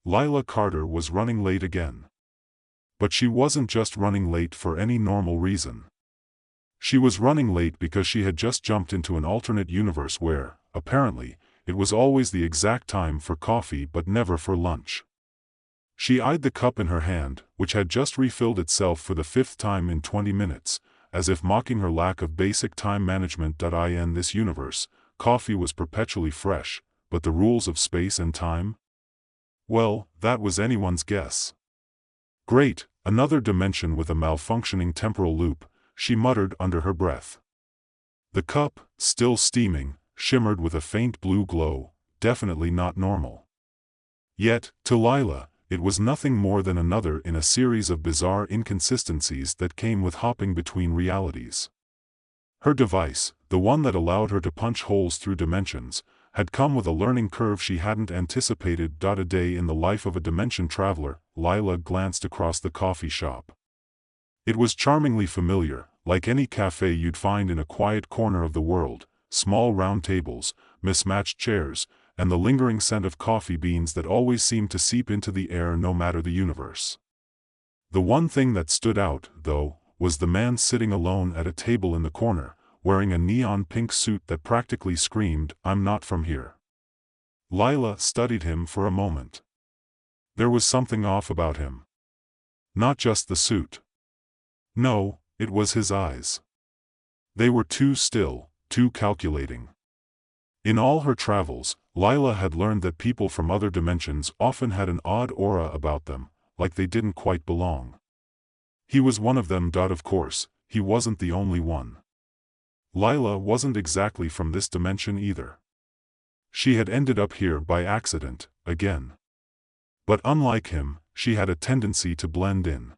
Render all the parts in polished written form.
Lila Carter was running late again. But she wasn't just running late for any normal reason. She was running late because she had just jumped into an alternate universe where, apparently, it was always the exact time for coffee but never for lunch. She eyed the cup in her hand, which had just refilled itself for the 5th time in 20 minutes, as if mocking her lack of basic time management. In this universe, coffee was perpetually fresh, but the rules of space and time? Well, that was anyone's guess. Great, another dimension with a malfunctioning temporal loop, she muttered under her breath. The cup, still steaming, shimmered with a faint blue glow, definitely not normal. Yet, to Lila, it was nothing more than another in a series of bizarre inconsistencies that came with hopping between realities. Her device, the one that allowed her to punch holes through dimensions, had come with a learning curve she hadn't anticipated. A day in the life of a dimension traveler. Lila glanced across the coffee shop. It was charmingly familiar, like any cafe you'd find in a quiet corner of the world: small round tables, mismatched chairs, and the lingering scent of coffee beans that always seemed to seep into the air no matter the universe. The one thing that stood out, though, was the man sitting alone at a table in the corner, wearing a neon pink suit that practically screamed, "I'm not from here." Lila studied him for a moment. There was something off about him. Not just the suit. No, it was his eyes. They were too still, too calculating. In all her travels, Lila had learned that people from other dimensions often had an odd aura about them, like they didn't quite belong. He was one of them. Of course, he wasn't the only one. Lila wasn't exactly from this dimension either. She had ended up here by accident, again. But unlike him, she had a tendency to blend in.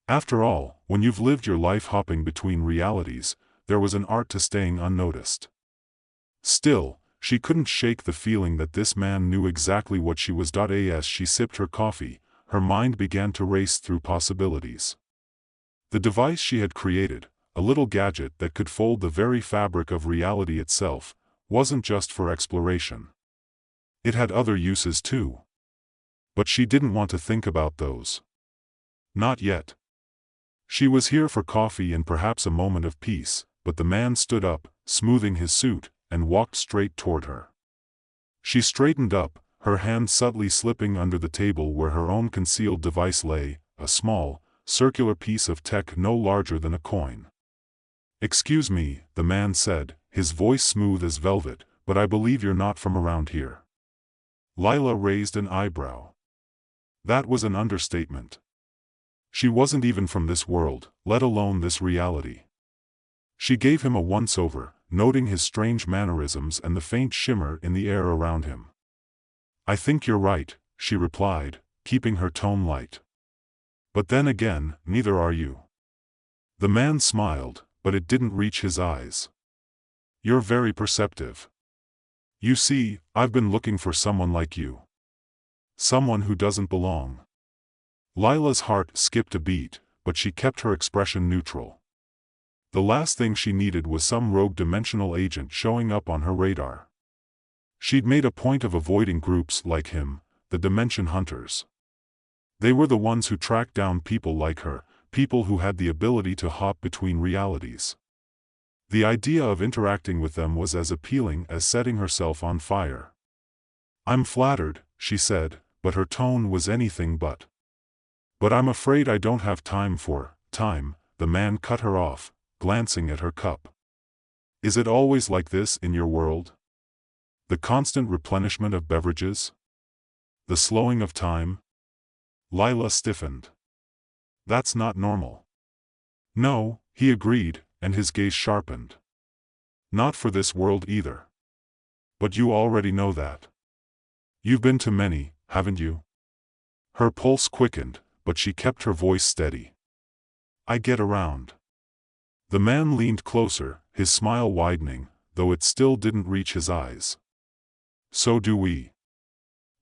After all, when you've lived your life hopping between realities, there was an art to staying unnoticed. Still, she couldn't shake the feeling that this man knew exactly what she was. As she sipped her coffee, her mind began to race through possibilities. The device she had created, a little gadget that could fold the very fabric of reality itself, wasn't just for exploration. It had other uses too. But she didn't want to think about those. Not yet. She was here for coffee and perhaps a moment of peace, but the man stood up, smoothing his suit, and walked straight toward her. She straightened up, her hand subtly slipping under the table where her own concealed device lay, a small, circular piece of tech no larger than a coin. "Excuse me," the man said, his voice smooth as velvet, "but I believe you're not from around here." Lila raised an eyebrow. That was an understatement. She wasn't even from this world, let alone this reality. She gave him a once-over, noting his strange mannerisms and the faint shimmer in the air around him. "I think you're right," she replied, keeping her tone light. "But then again, neither are you." The man smiled, but it didn't reach his eyes. "You're very perceptive. You see, I've been looking for someone like you. Someone who doesn't belong." Lila's heart skipped a beat, but she kept her expression neutral. The last thing she needed was some rogue dimensional agent showing up on her radar. She'd made a point of avoiding groups like him, the Dimension Hunters. They were the ones who tracked down people like her, people who had the ability to hop between realities. The idea of interacting with them was as appealing as setting herself on fire. "I'm flattered," she said, but her tone was anything but. "But I'm afraid I don't have time for time," the man cut her off, glancing at her cup. "Is it always like this in your world? The constant replenishment of beverages? The slowing of time?" Lila stiffened. "That's not normal." "No," he agreed, and his gaze sharpened. "Not for this world either. But you already know that. You've been to many, haven't you?" Her pulse quickened, but she kept her voice steady. "I get around." The man leaned closer, his smile widening, though it still didn't reach his eyes. "So do we.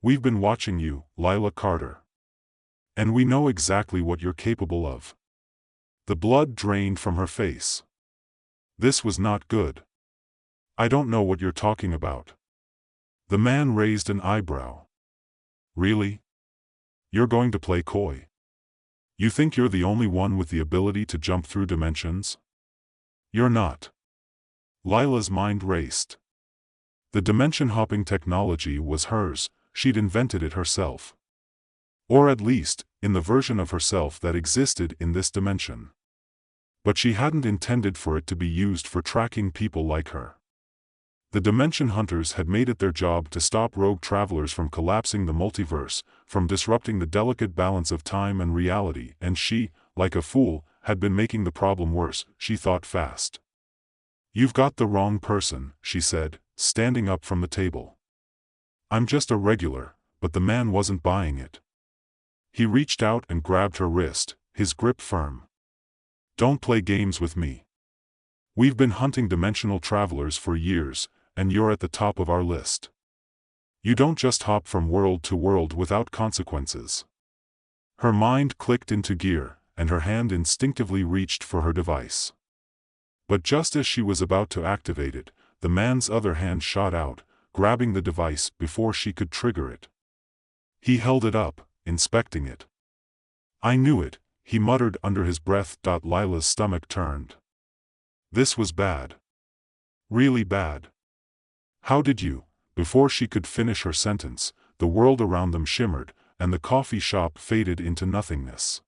We've been watching you, Lila Carter. And we know exactly what you're capable of." The blood drained from her face. This was not good. "I don't know what you're talking about." The man raised an eyebrow. "Really? You're going to play coy? You think you're the only one with the ability to jump through dimensions? You're not. Lila's mind raced. The dimension-hopping technology was hers, she'd invented it herself. Or at least, in the version of herself that existed in this dimension. But she hadn't intended for it to be used for tracking people like her. The Dimension Hunters had made it their job to stop rogue travelers from collapsing the multiverse, from disrupting the delicate balance of time and reality, and she, like a fool, had been making the problem worse, she thought fast. "You've got the wrong person," she said, standing up from the table. "I'm just a regular," but the man wasn't buying it. He reached out and grabbed her wrist, his grip firm. "Don't play games with me. We've been hunting dimensional travelers for years, and you're at the top of our list. You don't just hop from world to world without consequences." Her mind clicked into gear, and her hand instinctively reached for her device. But just as she was about to activate it, the man's other hand shot out, grabbing the device before she could trigger it. He held it up, inspecting it. "I knew it," he muttered under his breath. Lila's stomach turned. This was bad. Really bad. "How did you?" Before she could finish her sentence, the world around them shimmered, and the coffee shop faded into nothingness.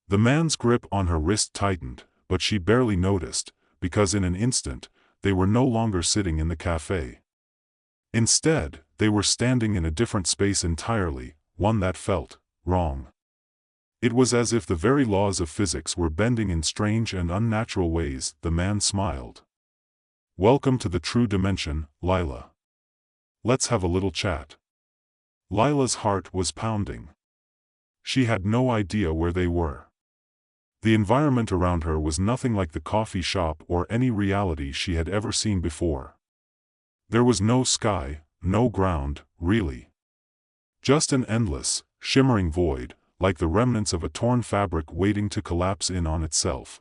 The man's grip on her wrist tightened, but she barely noticed, because in an instant, they were no longer sitting in the cafe. Instead, they were standing in a different space entirely, one that felt wrong. It was as if the very laws of physics were bending in strange and unnatural ways. The man smiled. "Welcome to the true dimension, Lila. Let's have a little chat." Lila's heart was pounding. She had no idea where they were. The environment around her was nothing like the coffee shop or any reality she had ever seen before. There was no sky, no ground, really. Just an endless, shimmering void, like the remnants of a torn fabric waiting to collapse in on itself.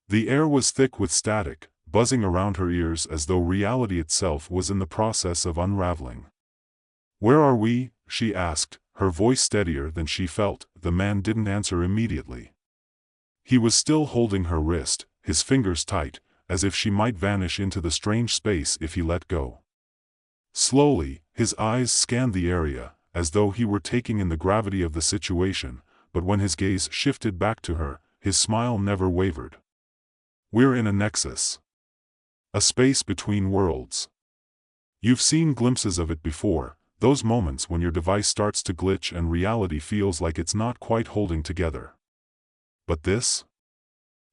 The air was thick with static, buzzing around her ears as though reality itself was in the process of unraveling. "Where are we?" she asked, her voice steadier than she felt. The man didn't answer immediately. He was still holding her wrist, his fingers tight, as if she might vanish into the strange space if he let go. Slowly, his eyes scanned the area, as though he were taking in the gravity of the situation, but when his gaze shifted back to her, his smile never wavered. "We're in a nexus. A space between worlds. You've seen glimpses of it before, those moments when your device starts to glitch and reality feels like it's not quite holding together. But this?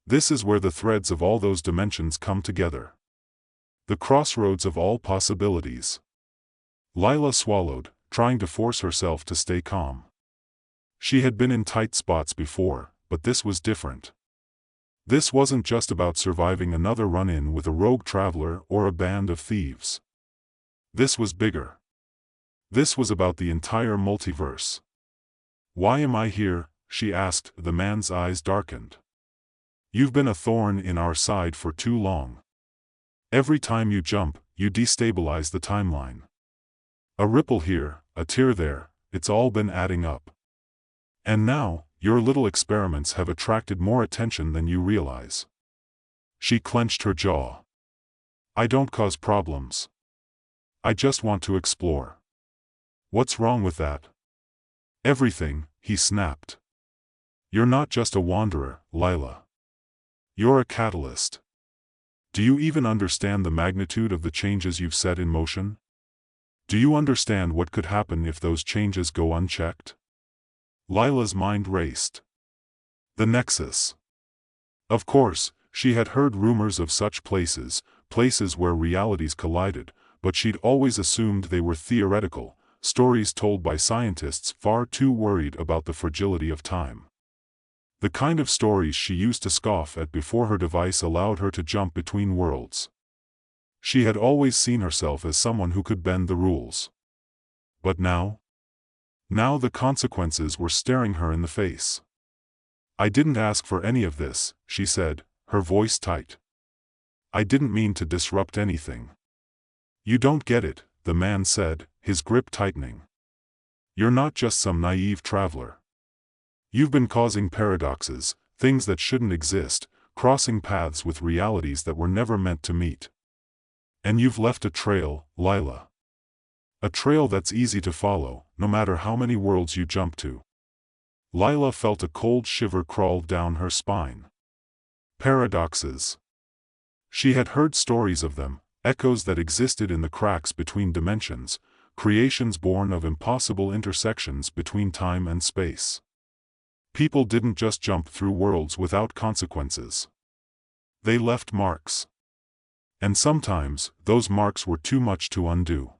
This is where the threads of all those dimensions come together. The crossroads of all possibilities." Lila swallowed, trying to force herself to stay calm. She had been in tight spots before, but this was different. This wasn't just about surviving another run-in with a rogue traveler or a band of thieves. This was bigger. This was about the entire multiverse. "Why am I here?" she asked. The man's eyes darkened. "You've been a thorn in our side for too long. Every time you jump, you destabilize the timeline. A ripple here, a tear there, it's all been adding up. And now, your little experiments have attracted more attention than you realize." She clenched her jaw. "I don't cause problems. I just want to explore." "What's wrong with that?" "Everything," he snapped. "You're not just a wanderer, Lila. You're a catalyst. Do you even understand the magnitude of the changes you've set in motion? Do you understand what could happen if those changes go unchecked?" Lila's mind raced. The Nexus. Of course, she had heard rumors of such places, places where realities collided, but she'd always assumed they were theoretical, stories told by scientists far too worried about the fragility of time. The kind of stories she used to scoff at before her device allowed her to jump between worlds. She had always seen herself as someone who could bend the rules. But now? Now the consequences were staring her in the face. "I didn't ask for any of this," she said, her voice tight. "I didn't mean to disrupt anything." "You don't get it," the man said, his grip tightening. You're not just some naive traveler. You've been causing paradoxes, things that shouldn't exist, crossing paths with realities that were never meant to meet. And you've left a trail, Lila. A trail that's easy to follow, no matter how many worlds you jump to. Lila felt a cold shiver crawl down her spine. Paradoxes. She had heard stories of them, echoes that existed in the cracks between dimensions, creations born of impossible intersections between time and space. People didn't just jump through worlds without consequences. They left marks. And sometimes, those marks were too much to undo.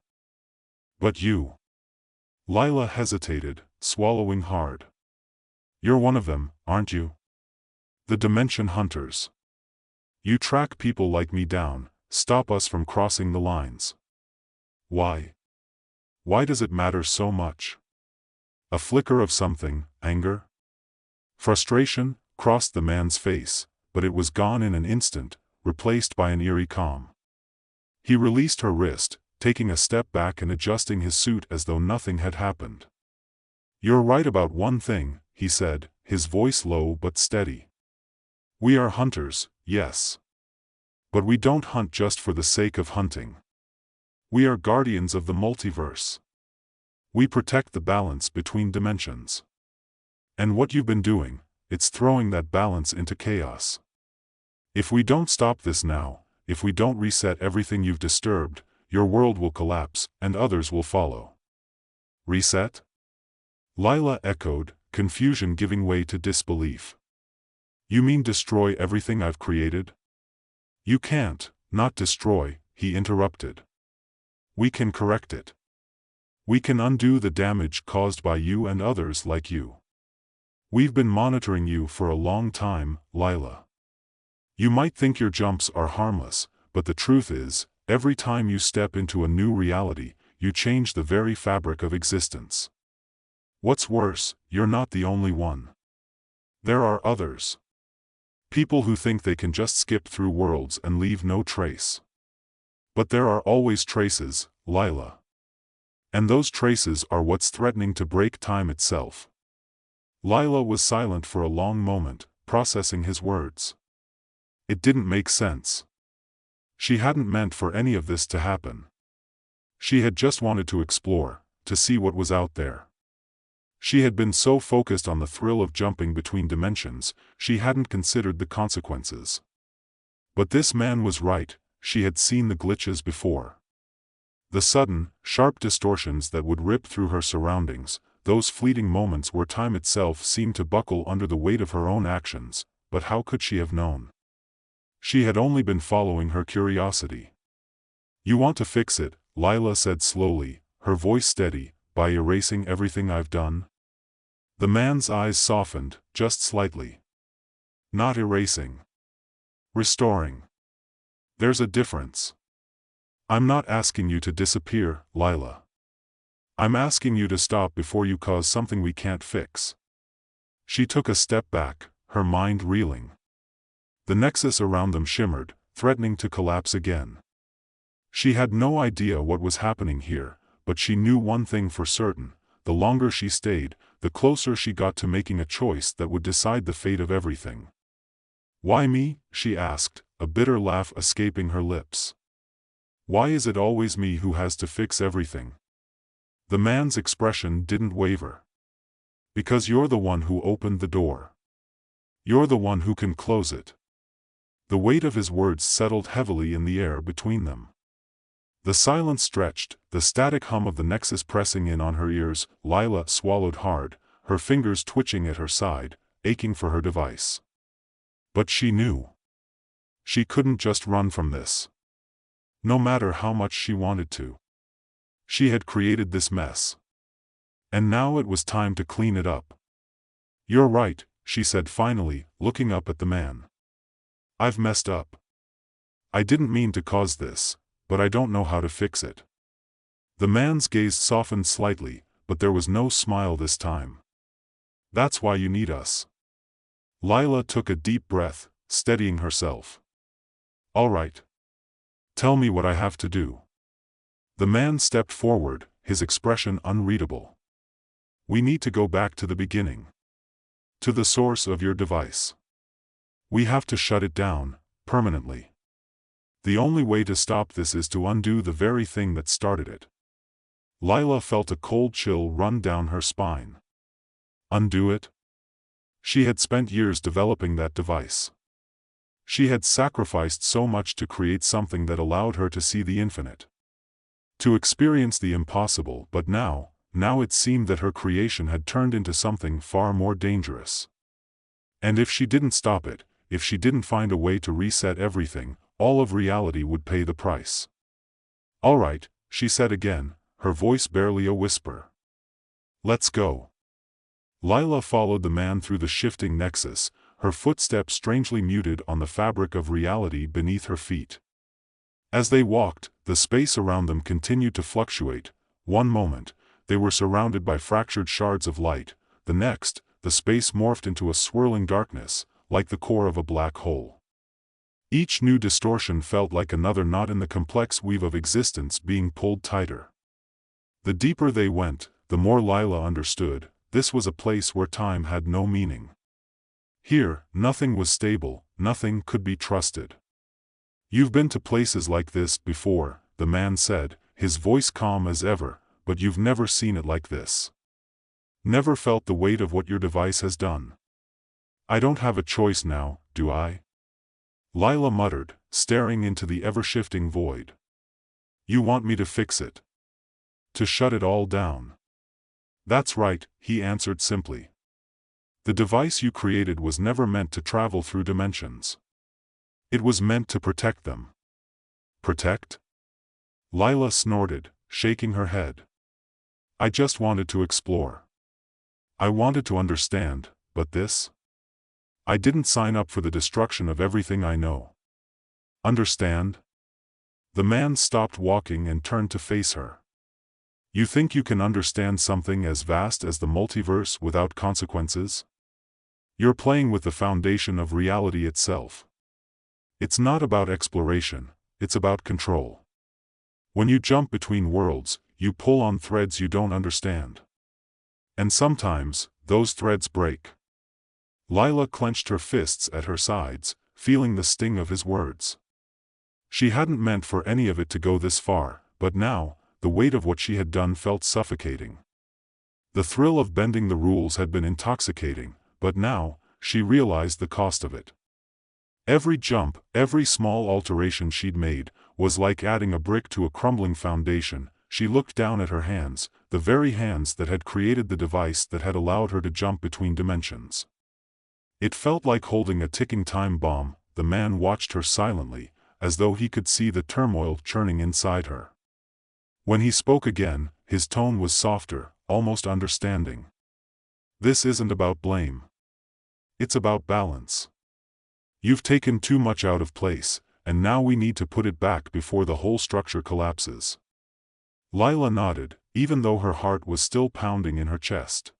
But you. Lila hesitated, swallowing hard. You're one of them, aren't you? The Dimension Hunters. You track people like me down, stop us from crossing the lines. Why? Why does it matter so much? A flicker of something, anger? Frustration, crossed the man's face, but it was gone in an instant, replaced by an eerie calm. He released her wrist, taking a step back and adjusting his suit as though nothing had happened. You're right about one thing, he said, his voice low but steady. We are hunters, yes. But we don't hunt just for the sake of hunting. We are guardians of the multiverse. We protect the balance between dimensions. And what you've been doing, it's throwing that balance into chaos. If we don't stop this now, if we don't reset everything you've disturbed, your world will collapse, and others will follow. Reset? Lila echoed, confusion giving way to disbelief. You mean destroy everything I've created? You can't, not destroy, he interrupted. We can correct it. We can undo the damage caused by you and others like you. We've been monitoring you for a long time, Lila. You might think your jumps are harmless, but the truth is, every time you step into a new reality, you change the very fabric of existence. What's worse, you're not the only one. There are others. People who think they can just skip through worlds and leave no trace. But there are always traces, Lila. And those traces are what's threatening to break time itself. Lila was silent for a long moment, processing his words. It didn't make sense. She hadn't meant for any of this to happen. She had just wanted to explore, to see what was out there. She had been so focused on the thrill of jumping between dimensions, she hadn't considered the consequences. But this man was right, she had seen the glitches before. The sudden, sharp distortions that would rip through her surroundings, those fleeting moments where time itself seemed to buckle under the weight of her own actions, but how could she have known? She had only been following her curiosity. You want to fix it, Lila said slowly, her voice steady, by erasing everything I've done? The man's eyes softened, just slightly. Not erasing. Restoring. There's a difference. I'm not asking you to disappear, Lila. I'm asking you to stop before you cause something we can't fix. She took a step back, her mind reeling. The nexus around them shimmered, threatening to collapse again. She had no idea what was happening here, but she knew one thing for certain: the longer she stayed, the closer she got to making a choice that would decide the fate of everything. Why me? She asked, a bitter laugh escaping her lips. Why is it always me who has to fix everything? The man's expression didn't waver. Because you're the one who opened the door. You're the one who can close it. The weight of his words settled heavily in the air between them. The silence stretched, the static hum of the nexus pressing in on her ears. Lila swallowed hard, her fingers twitching at her side, aching for her device. But she knew. She couldn't just run from this. No matter how much she wanted to. She had created this mess. And now it was time to clean it up. You're right, she said finally, looking up at the man. I've messed up. I didn't mean to cause this, but I don't know how to fix it. The man's gaze softened slightly, but there was no smile this time. That's why you need us. Lila took a deep breath, steadying herself. All right. Tell me what I have to do. The man stepped forward, his expression unreadable. We need to go back to the beginning. To the source of your device. We have to shut it down, permanently. The only way to stop this is to undo the very thing that started it. Lila felt a cold chill run down her spine. Undo it? She had spent years developing that device. She had sacrificed so much to create something that allowed her to see the infinite. To experience the impossible, but now it seemed that her creation had turned into something far more dangerous. And if she didn't stop it, if she didn't find a way to reset everything, all of reality would pay the price. "All right," she said again, her voice barely a whisper. "Let's go." Lila followed the man through the shifting nexus, her footsteps strangely muted on the fabric of reality beneath her feet. As they walked, the space around them continued to fluctuate. One moment, they were surrounded by fractured shards of light. The next, the space morphed into a swirling darkness, like the core of a black hole. Each new distortion felt like another knot in the complex weave of existence being pulled tighter. The deeper they went, the more Lila understood, this was a place where time had no meaning. Here, nothing was stable, nothing could be trusted. "You've been to places like this before," the man said, his voice calm as ever, "but you've never seen it like this. Never felt the weight of what your device has done." "I don't have a choice now, do I?" Lila muttered, staring into the ever-shifting void. "You want me to fix it? To shut it all down?" "That's right," he answered simply. "The device you created was never meant to travel through dimensions. It was meant to protect them." "Protect?" Lila snorted, shaking her head. "I just wanted to explore. I wanted to understand, but this? I didn't sign up for the destruction of everything I know." "Understand?" The man stopped walking and turned to face her. "You think you can understand something as vast as the multiverse without consequences? You're playing with the foundation of reality itself. It's not about exploration, it's about control. When you jump between worlds, you pull on threads you don't understand. And sometimes, those threads break." Lila clenched her fists at her sides, feeling the sting of his words. She hadn't meant for any of it to go this far, but now, the weight of what she had done felt suffocating. The thrill of bending the rules had been intoxicating, but now, she realized the cost of it. Every jump, every small alteration she'd made, was like adding a brick to a crumbling foundation. She looked down at her hands, the very hands that had created the device that had allowed her to jump between dimensions. It felt like holding a ticking time bomb. The man watched her silently, as though he could see the turmoil churning inside her. When he spoke again, his tone was softer, almost understanding. "This isn't about blame. It's about balance. You've taken too much out of place, and now we need to put it back before the whole structure collapses." Lila nodded, even though her heart was still pounding in her chest.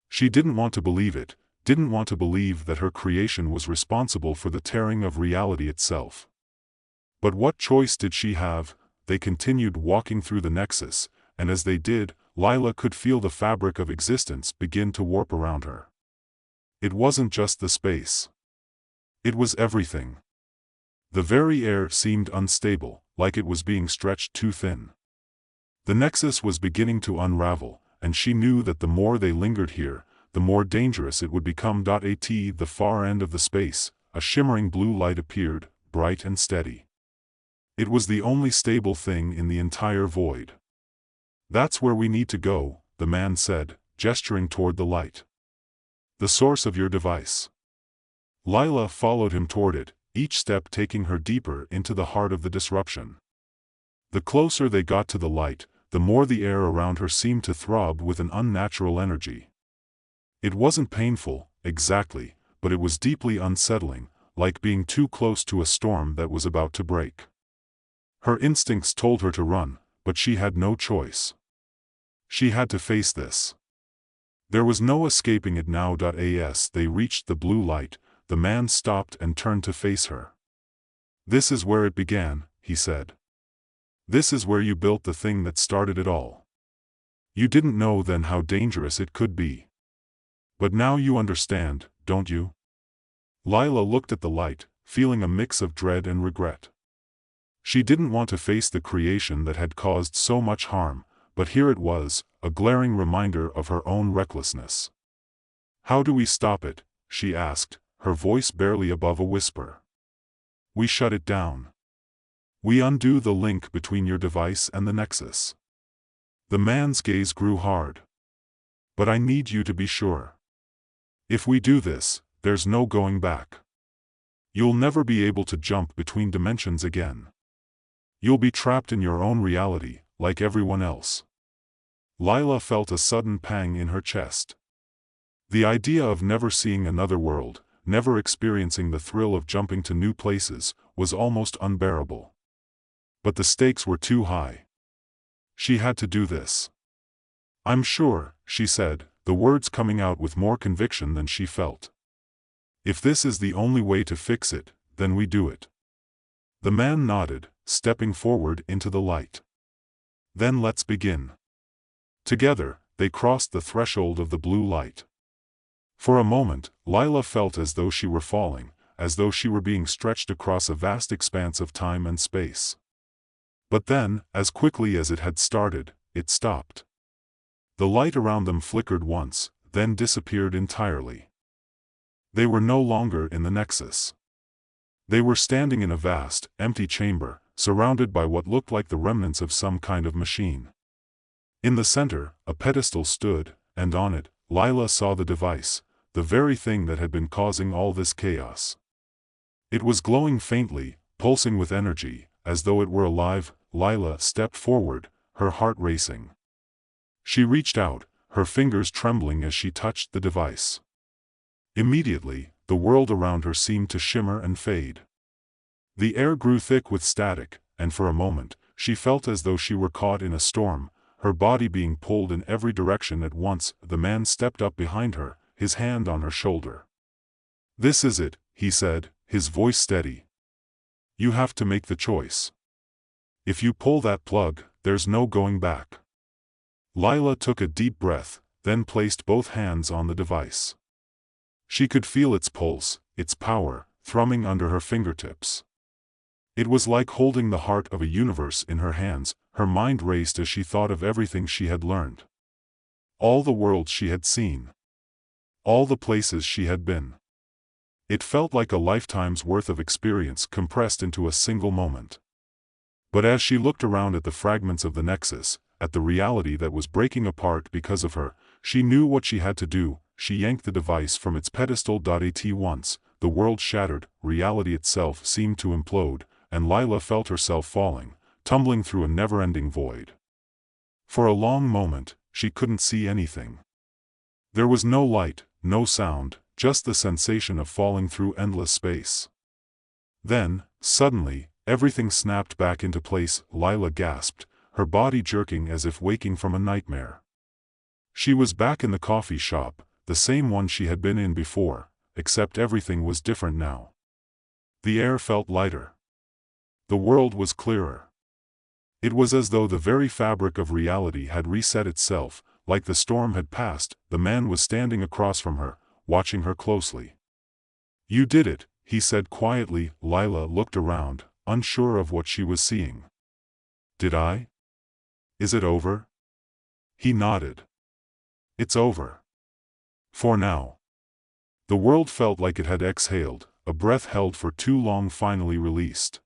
She didn't want to believe it, didn't want to believe that her creation was responsible for the tearing of reality itself. But what choice did she have? They continued walking through the nexus, and as they did, Lila could feel the fabric of existence begin to warp around her. It wasn't just the space. It was everything. The very air seemed unstable, like it was being stretched too thin. The nexus was beginning to unravel, and she knew that the more they lingered here, the more dangerous it would become. At the far end of the space, a shimmering blue light appeared, bright and steady. It was the only stable thing in the entire void. "That's where we need to go," the man said, gesturing toward the light. "The source of your device." Lila followed him toward it, each step taking her deeper into the heart of the disruption. The closer they got to the light, the more the air around her seemed to throb with an unnatural energy. It wasn't painful, exactly, but it was deeply unsettling, like being too close to a storm that was about to break. Her instincts told her to run, but she had no choice. She had to face this. There was no escaping it now. As they reached the blue light, the man stopped and turned to face her. "This is where it began," he said. "This is where you built the thing that started it all." You didn't know then how dangerous it could be. But now you understand, don't you? Lila looked at the light, feeling a mix of dread and regret. She didn't want to face the creation that had caused so much harm, but here it was, a glaring reminder of her own recklessness. "How do we stop it?" she asked, her voice barely above a whisper. "We shut it down. We undo the link between your device and the Nexus." The man's gaze grew hard. "But I need you to be sure. If we do this, there's no going back. You'll never be able to jump between dimensions again. You'll be trapped in your own reality, like everyone else." Lila felt a sudden pang in her chest. The idea of never seeing another world, never experiencing the thrill of jumping to new places, was almost unbearable. But the stakes were too high. She had to do this. "I'm sure," she said, the words coming out with more conviction than she felt. "If this is the only way to fix it, then we do it." The man nodded, stepping forward into the light. "Then let's begin." Together, they crossed the threshold of the blue light. For a moment, Lila felt as though she were falling, as though she were being stretched across a vast expanse of time and space. But then, as quickly as it had started, it stopped. The light around them flickered once, then disappeared entirely. They were no longer in the Nexus. They were standing in a vast, empty chamber, surrounded by what looked like the remnants of some kind of machine. In the center, a pedestal stood, and on it, Lila saw the device, the very thing that had been causing all this chaos. It was glowing faintly, pulsing with energy, as though it were alive. Lila stepped forward, her heart racing. She reached out, her fingers trembling as she touched the device. Immediately, the world around her seemed to shimmer and fade. The air grew thick with static, and for a moment, she felt as though she were caught in a storm, her body being pulled in every direction at once. The man stepped up behind her, his hand on her shoulder. "This is it," he said, his voice steady. "You have to make the choice. If you pull that plug, there's no going back." Lila took a deep breath, then placed both hands on the device. She could feel its pulse, its power, thrumming under her fingertips. It was like holding the heart of a universe in her hands. Her mind raced as she thought of everything she had learned. All the worlds she had seen. All the places she had been. It felt like a lifetime's worth of experience compressed into a single moment. But as she looked around at the fragments of the Nexus, at the reality that was breaking apart because of her, she knew what she had to do. She yanked the device from its pedestal. At once, the world shattered, reality itself seemed to implode, and Lila felt herself falling, tumbling through a never-ending void. For a long moment, she couldn't see anything. There was no light, no sound, just the sensation of falling through endless space. Then, suddenly, everything snapped back into place. Lila gasped, her body jerking as if waking from a nightmare. She was back in the coffee shop, the same one she had been in before, except everything was different now. The air felt lighter. The world was clearer. It was as though the very fabric of reality had reset itself. Like the storm had passed, the man was standing across from her, watching her closely. "You did it," he said quietly. Lila looked around, unsure of what she was seeing. "Did I? Is it over?" He nodded. "It's over. For now." The world felt like it had exhaled, a breath held for too long finally released.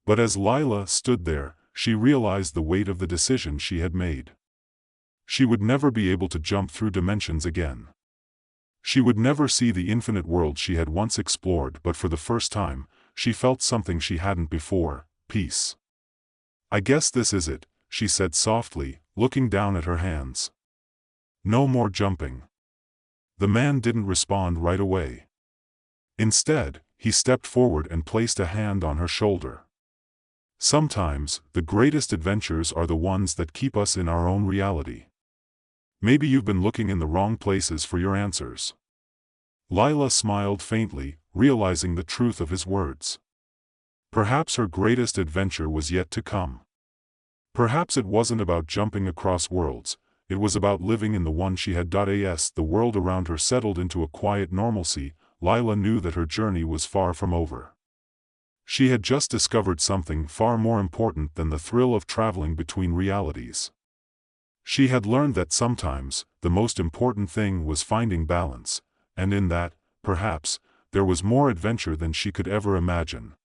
But as Lila stood there, she realized the weight of the decision she had made. She would never be able to jump through dimensions again. She would never see the infinite world she had once explored, but for the first time, she felt something she hadn't before: peace. "I guess this is it," she said softly, looking down at her hands. "No more jumping." The man didn't respond right away. Instead, he stepped forward and placed a hand on her shoulder. "Sometimes, the greatest adventures are the ones that keep us in our own reality. Maybe you've been looking in the wrong places for your answers." Lila smiled faintly, realizing the truth of his words. Perhaps her greatest adventure was yet to come. Perhaps it wasn't about jumping across worlds, it was about living in the one she had. As the world around her settled into a quiet normalcy, Lila knew that her journey was far from over. She had just discovered something far more important than the thrill of traveling between realities. She had learned that sometimes, the most important thing was finding balance, and in that, perhaps, there was more adventure than she could ever imagine.